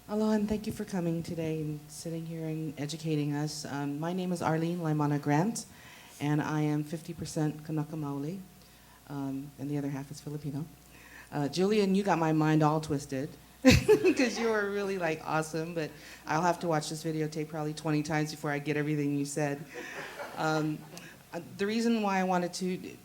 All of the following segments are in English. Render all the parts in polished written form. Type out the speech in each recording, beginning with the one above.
Aloha, and thank you for coming today and sitting here and educating us. My name is Arlene Laimana Grant, and I am 50% Kanaka Maoli, and the other half is Filipino. Julian, you got my mind all twisted because you were really like awesome, but I'll have to watch this videotape probably 20 times before I get everything you said. Um, the reason why I wanted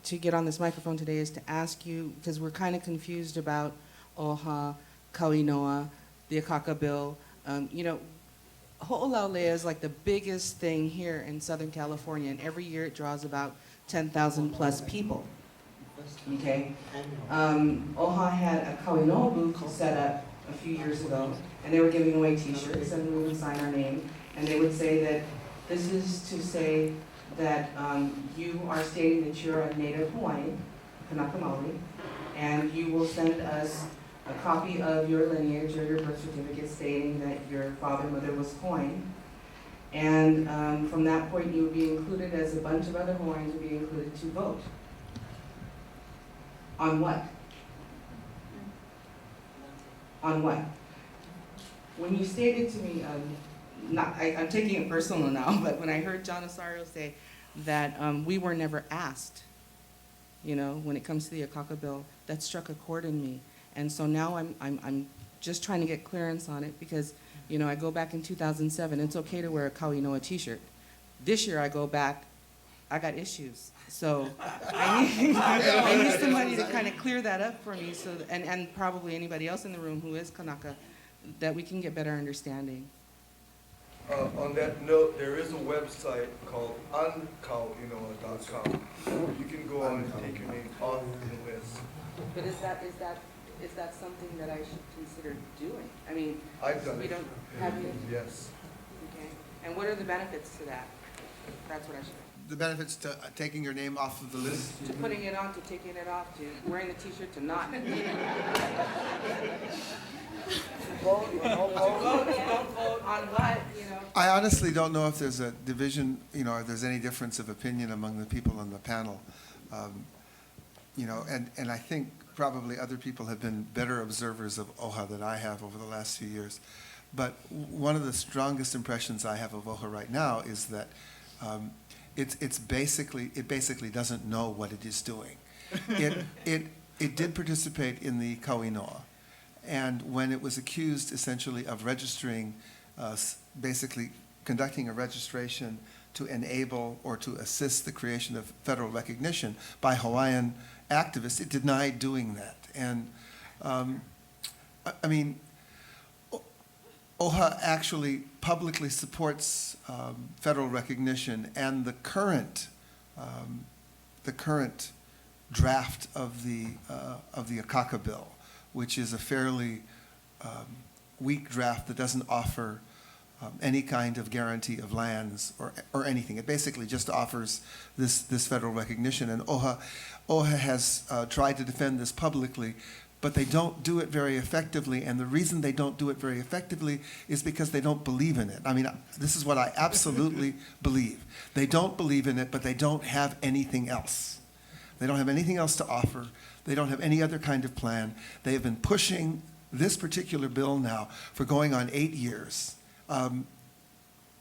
to get on this microphone today is to ask you, because we're kind of confused about Oha, Kauinoa, the Akaka Bill. Ho'olaulea is like the biggest thing here in Southern California, and every year it draws about 10,000 plus people. Okay? Oha had a Kauinoa booth set up a few years ago, and they were giving away t-shirts, and we would sign our name, and they would say that this is to say that you are stating that you're a native Hawaiian, Kanaka Maoli, and you will send us a copy of your lineage or your birth certificate stating that your father and mother was Hawaiian. And from that point, you would be included, as a bunch of other Hawaiians would be included, to vote. On what? On what? When you stated to me, I'm taking it personal now, but when I heard John Osorio say that we were never asked, when it comes to the Akaka Bill, that struck a chord in me. And so now I'm just trying to get clearance on it because, I go back in 2007, it's okay to wear a Kauinoa t-shirt. This year I go back, I got issues. So I need somebody to kind of clear that up for me, and probably anybody else in the room who is Kanaka, that we can get better understanding. On that note, there is a website called unkauinoa.com. You can go on and take your name off the list. But is that something that I should consider doing? I mean, I've done we it. don't have you? Yes. Okay. And what are the benefits to that? That's what I should. The benefits to taking your name off of the list? To putting it on, to taking it off, to wearing the t-shirt, to not. Vote, Vote on what, I honestly don't know if there's a division, if there's any difference of opinion among the people on the panel. And I think probably other people have been better observers of OHA than I have over the last few years. But one of the strongest impressions I have of OHA right now is that it basically doesn't know what it is doing. It did participate in the Kauinoa, and when it was accused essentially of registering, basically conducting a registration to enable or to assist the creation of federal recognition by Hawaiian activists, it denied doing that. And OHA actually publicly supports federal recognition, and the current draft of the Akaka Bill, which is a fairly weak draft that doesn't offer any kind of guarantee of lands or anything. It basically just offers this federal recognition, and OHA has tried to defend this publicly, but they don't do it very effectively, and the reason they don't do it very effectively is because they don't believe in it. I mean, this is what I absolutely believe. They don't believe in it, but they don't have anything else. They don't have anything else to offer. They don't have any other kind of plan. They have been pushing this particular bill now for going on 8 years,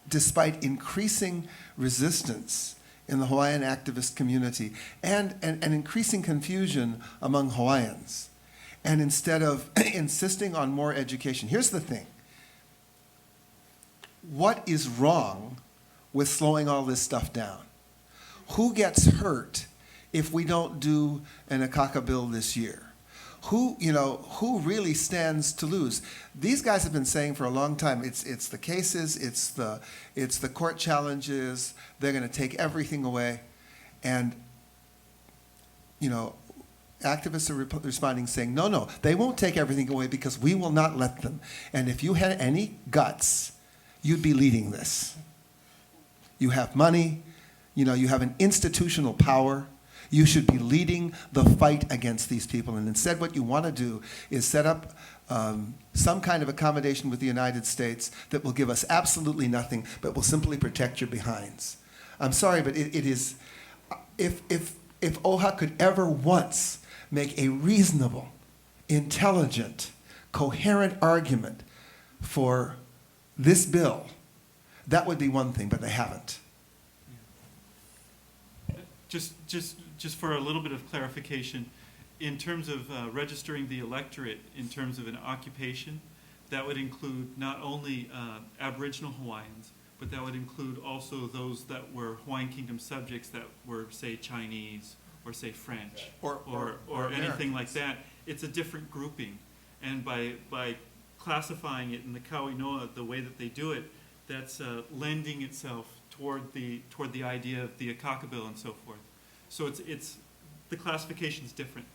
despite increasing resistance in the Hawaiian activist community and increasing confusion among Hawaiians. And instead of insisting on more education, here's the thing. What is wrong with slowing all this stuff down? Who gets hurt if we don't do an Akaka Bill this year? Who really stands to lose? These guys have been saying for a long time, it's the cases, it's the court challenges, they're going to take everything away. And, activists are responding saying, no, they won't take everything away because we will not let them. And if you had any guts, you'd be leading this. You have money, you have an institutional power. You should be leading the fight against these people. And instead what you want to do is set up some kind of accommodation with the United States that will give us absolutely nothing, but will simply protect your behinds. I'm sorry, but it is, if OHA could ever once make a reasonable, intelligent, coherent argument for this bill, that would be one thing, but they haven't. Just for a little bit of clarification, in terms of registering the electorate, in terms of an occupation, that would include not only Aboriginal Hawaiians, but that would include also those that were Hawaiian Kingdom subjects that were, say, Chinese or say French Or anything like Americans. that. It's a different grouping, and by classifying it in the Kauinoa the way that they do it, that's lending itself toward the idea of the Akaka Bill and so forth. So it's the classification is different.